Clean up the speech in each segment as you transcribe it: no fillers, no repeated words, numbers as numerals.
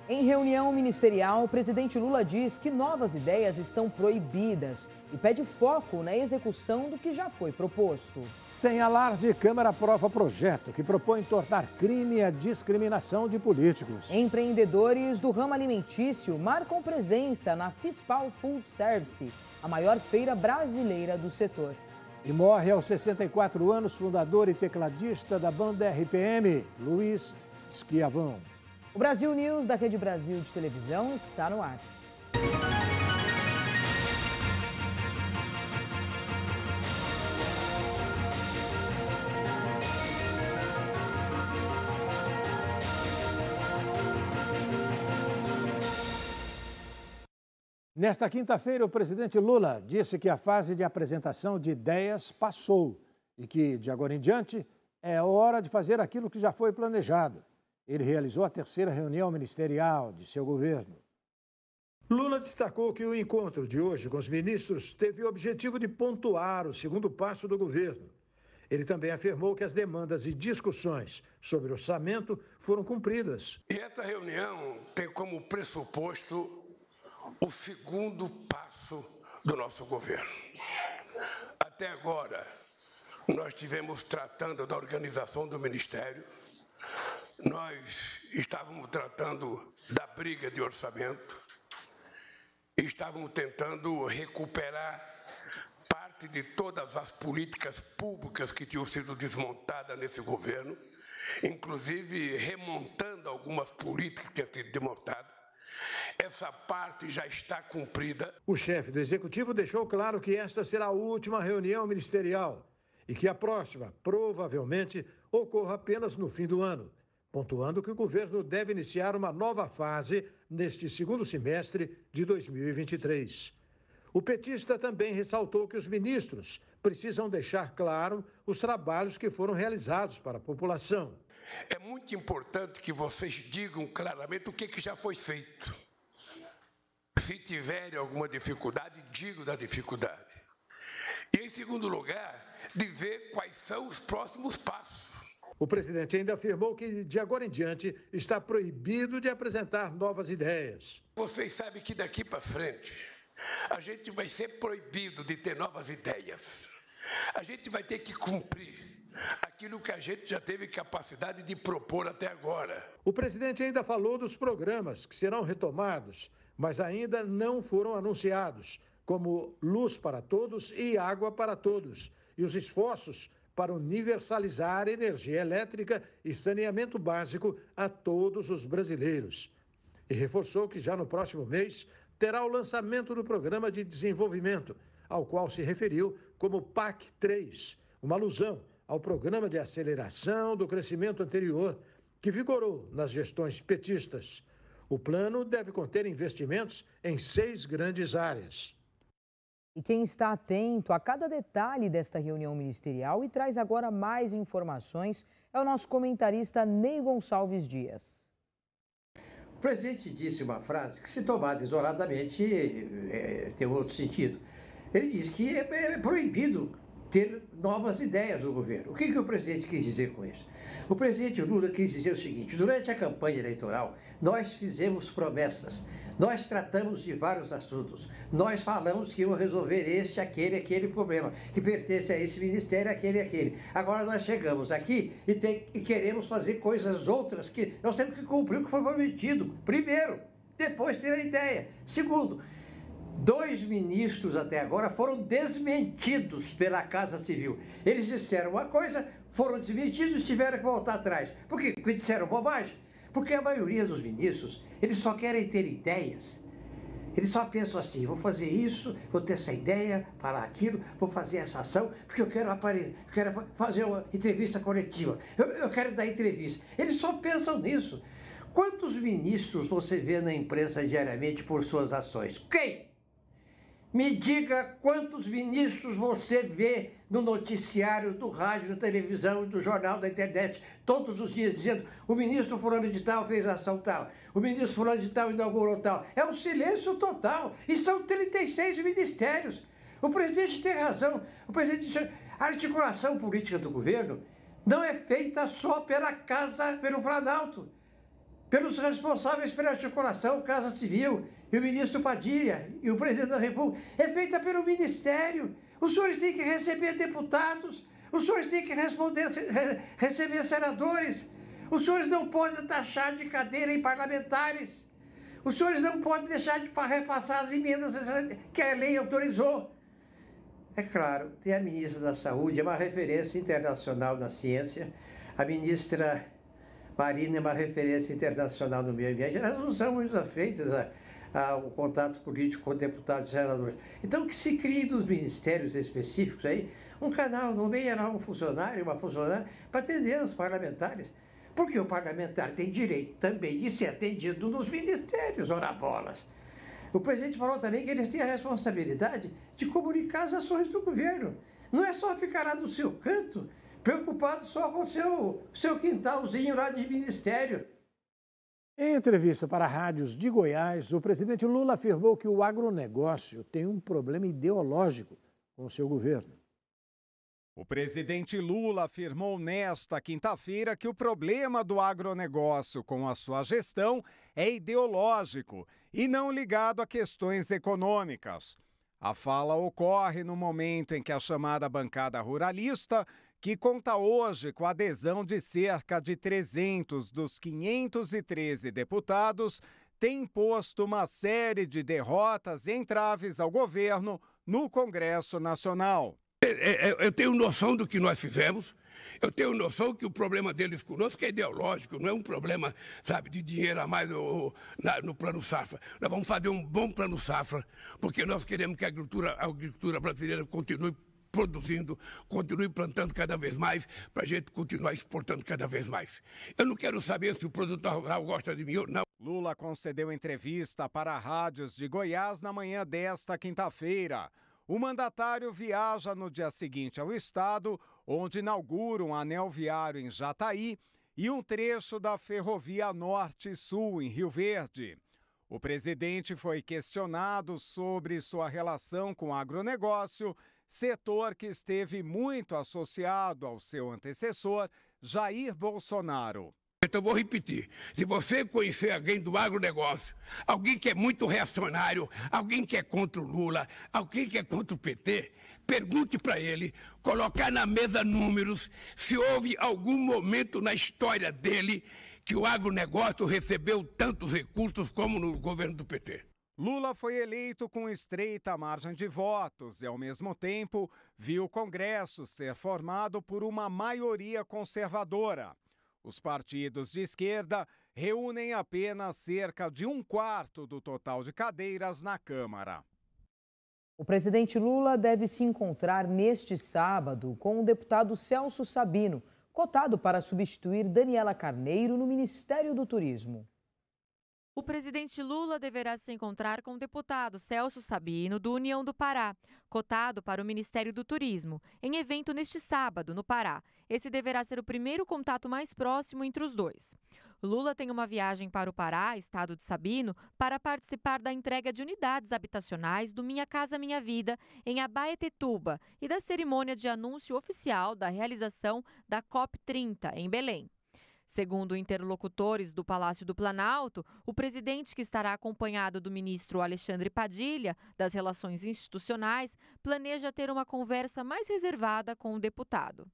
Em reunião ministerial, o presidente Lula diz que novas ideias estão proibidas e pede foco na execução do que já foi proposto. Sem alarde, Câmara aprova projeto que propõe tornar crime a discriminação de políticos. Empreendedores do ramo alimentício marcam presença na Fispal Food Service, a maior feira brasileira do setor. E morre aos 64 anos fundador e tecladista da banda RPM, Luiz Schiavone. O Brasil News da Rede Brasil de televisão está no ar. Nesta quinta-feira, o presidente Lula disse que a fase de apresentação de ideias passou e que, de agora em diante, é hora de fazer aquilo que já foi planejado. Ele realizou a terceira reunião ministerial de seu governo. Lula destacou que o encontro de hoje com os ministros teve o objetivo de pontuar o segundo passo do governo. Ele também afirmou que as demandas e discussões sobre orçamento foram cumpridas. E essa reunião tem como pressuposto o segundo passo do nosso governo. Até agora, nós estivemos tratando da organização do Ministério, nós estávamos tratando da briga de orçamento, estávamos tentando recuperar parte de todas as políticas públicas que tinham sido desmontadas nesse governo, inclusive remontando algumas políticas que tinham sido desmontadas. Essa parte já está cumprida. O chefe do Executivo deixou claro que esta será a última reunião ministerial e que a próxima, provavelmente, ocorra apenas no fim do ano, pontuando que o governo deve iniciar uma nova fase neste segundo semestre de 2023. O petista também ressaltou que os ministros precisam deixar claro os trabalhos que foram realizados para a população. É muito importante que vocês digam claramente o que já foi feito. Se tiverem alguma dificuldade, digam da dificuldade. E, em segundo lugar, dizer quais são os próximos passos. O presidente ainda afirmou que, de agora em diante, está proibido de apresentar novas ideias. Vocês sabem que daqui para frente, a gente vai ser proibido de ter novas ideias. A gente vai ter que cumprir aquilo que a gente já teve capacidade de propor até agora. O presidente ainda falou dos programas que serão retomados, mas ainda não foram anunciados, como Luz para Todos e Água para Todos, e os esforços para universalizar energia elétrica e saneamento básico a todos os brasileiros. E reforçou que já no próximo mês terá o lançamento do Programa de Desenvolvimento, ao qual se referiu como PAC 3, uma alusão ao Programa de Aceleração do Crescimento anterior, que vigorou nas gestões petistas. O plano deve conter investimentos em 6 grandes áreas. E quem está atento a cada detalhe desta reunião ministerial e traz agora mais informações é o nosso comentarista Ney Gonçalves Dias. O presidente disse uma frase que, se tomada isoladamente, tem outro sentido. Ele disse que é proibido ter novas ideias no governo. O que o presidente quis dizer com isso? O presidente Lula quis dizer o seguinte: durante a campanha eleitoral, nós fizemos promessas, nós tratamos de vários assuntos, nós falamos que íamos resolver este, aquele problema, que pertence a esse ministério, aquele. Agora nós chegamos aqui e queremos fazer coisas outras que nós temos que cumprir o que foi prometido. Primeiro, depois ter a ideia. Segundo, 2 ministros até agora foram desmentidos pela Casa Civil. Eles disseram uma coisa, foram desmentidos e tiveram que voltar atrás. Por quê? Porque disseram bobagem? Porque a maioria dos ministros, eles só querem ter ideias. Eles só pensam assim: vou fazer isso, vou ter essa ideia, falar aquilo, vou fazer essa ação, porque eu quero fazer uma entrevista coletiva, eu quero dar entrevista. Eles só pensam nisso. Quantos ministros você vê na imprensa diariamente por suas ações? Quem? Me diga quantos ministros você vê no noticiário, do rádio, da televisão, do jornal, da internet, todos os dias dizendo: o ministro fulano de tal fez ação tal, o ministro fulano de tal inaugurou tal. É um silêncio total. E são 36 ministérios. O presidente tem razão. O presidente diz: a articulação política do governo não é feita só pela Casa, pelo Planalto, pelos responsáveis pela articulação Casa Civil e o ministro Padilha e o presidente da República, é feita pelo Ministério. Os senhores têm que receber deputados, os senhores têm que receber senadores, os senhores não podem taxar de cadeira em parlamentares, os senhores não podem deixar de repassar as emendas que a lei autorizou. É claro, tem a ministra da Saúde, é uma referência internacional na ciência, a ministra Marina é uma referência internacional no meio ambiente. Elas não são muito afeitas ao contato político com deputados e senadores. Então, que se crie dos ministérios específicos aí um canal, nomeia lá um funcionário, uma funcionária, para atender os parlamentares. Porque o parlamentar tem direito também de ser atendido nos ministérios, ora bolas. O presidente falou também que eles têm a responsabilidade de comunicar as ações do governo. Não é só ficar lá no seu canto, preocupado só com o seu quintalzinho lá de ministério. Em entrevista para rádios de Goiás, o presidente Lula afirmou que o agronegócio tem um problema ideológico com o seu governo. O presidente Lula afirmou nesta quinta-feira que o problema do agronegócio com a sua gestão é ideológico e não ligado a questões econômicas. A fala ocorre no momento em que a chamada bancada ruralista, que conta hoje com a adesão de cerca de 300 dos 513 deputados, tem imposto uma série de derrotas e entraves ao governo no Congresso Nacional. Eu tenho noção do que nós fizemos, eu tenho noção que o problema deles conosco é ideológico, não é um problema, sabe, de dinheiro a mais no plano safra. Nós vamos fazer um bom plano safra, porque nós queremos que a agricultura brasileira continue produzindo, continue plantando cada vez mais, para a gente continuar exportando cada vez mais. Eu não quero saber se o produtor rural gosta de mim ou não. Lula concedeu entrevista para rádios de Goiás na manhã desta quinta-feira. O mandatário viaja no dia seguinte ao estado, onde inaugura um anel viário em Jataí e um trecho da Ferrovia Norte-Sul em Rio Verde. O presidente foi questionado sobre sua relação com o agronegócio, setor que esteve muito associado ao seu antecessor, Jair Bolsonaro. Então, vou repetir, se você conhecer alguém do agronegócio, alguém que é muito reacionário, alguém que é contra o Lula, alguém que é contra o PT, pergunte para ele, colocar na mesa números, se houve algum momento na história dele que o agronegócio recebeu tantos recursos como no governo do PT. Lula foi eleito com estreita margem de votos e, ao mesmo tempo, viu o Congresso ser formado por uma maioria conservadora. Os partidos de esquerda reúnem apenas cerca de 1/4 do total de cadeiras na Câmara. O presidente Lula deve se encontrar neste sábado com o deputado Celso Sabino, cotado para substituir Daniela Carneiro no Ministério do Turismo. O presidente Lula deverá se encontrar com o deputado Celso Sabino, do União do Pará, cotado para o Ministério do Turismo, em evento neste sábado, no Pará. Esse deverá ser o primeiro contato mais próximo entre os dois. Lula tem uma viagem para o Pará, estado de Sabino, para participar da entrega de unidades habitacionais do Minha Casa Minha Vida, em Abaetetuba, e da cerimônia de anúncio oficial da realização da COP30, em Belém. Segundo interlocutores do Palácio do Planalto, o presidente, que estará acompanhado do ministro Alexandre Padilha, das Relações Institucionais, planeja ter uma conversa mais reservada com o deputado.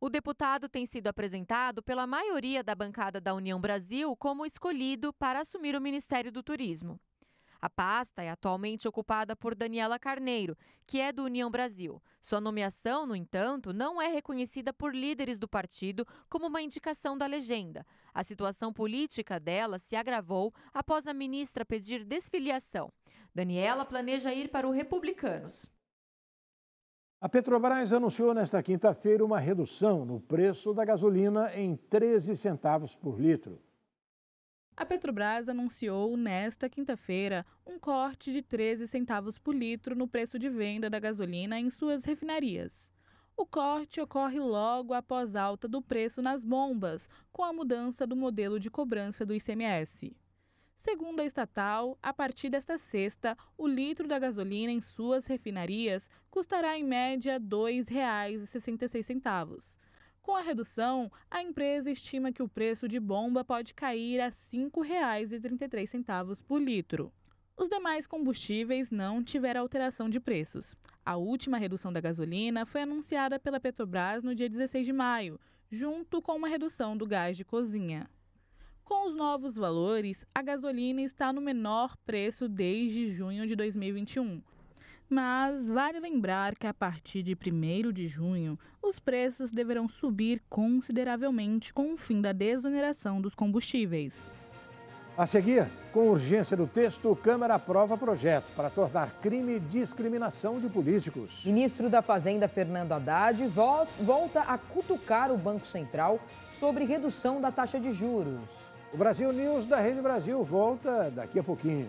O deputado tem sido apresentado pela maioria da bancada da União Brasil como escolhido para assumir o Ministério do Turismo. A pasta é atualmente ocupada por Daniela Carneiro, que é do União Brasil. Sua nomeação, no entanto, não é reconhecida por líderes do partido como uma indicação da legenda. A situação política dela se agravou após a ministra pedir desfiliação. Daniela planeja ir para o Republicanos. A Petrobras anunciou nesta quinta-feira uma redução no preço da gasolina em 13 centavos por litro. A Petrobras anunciou nesta quinta-feira um corte de 13 centavos por litro no preço de venda da gasolina em suas refinarias. O corte ocorre logo após alta do preço nas bombas, com a mudança do modelo de cobrança do ICMS. Segundo a estatal, a partir desta sexta, o litro da gasolina em suas refinarias custará em média R$ 2,66. Com a redução, a empresa estima que o preço de bomba pode cair a R$ 5,33 por litro. Os demais combustíveis não tiveram alteração de preços. A última redução da gasolina foi anunciada pela Petrobras no dia 16 de maio, junto com uma redução do gás de cozinha. Com os novos valores, a gasolina está no menor preço desde junho de 2021. Mas vale lembrar que a partir de 1º de junho, os preços deverão subir consideravelmente com o fim da desoneração dos combustíveis. A seguir, com urgência do texto, Câmara aprova projeto para tornar crime discriminação de políticos. Ministro da Fazenda, Fernando Haddad, volta a cutucar o Banco Central sobre redução da taxa de juros. O Brasil News da Rede Brasil volta daqui a pouquinho.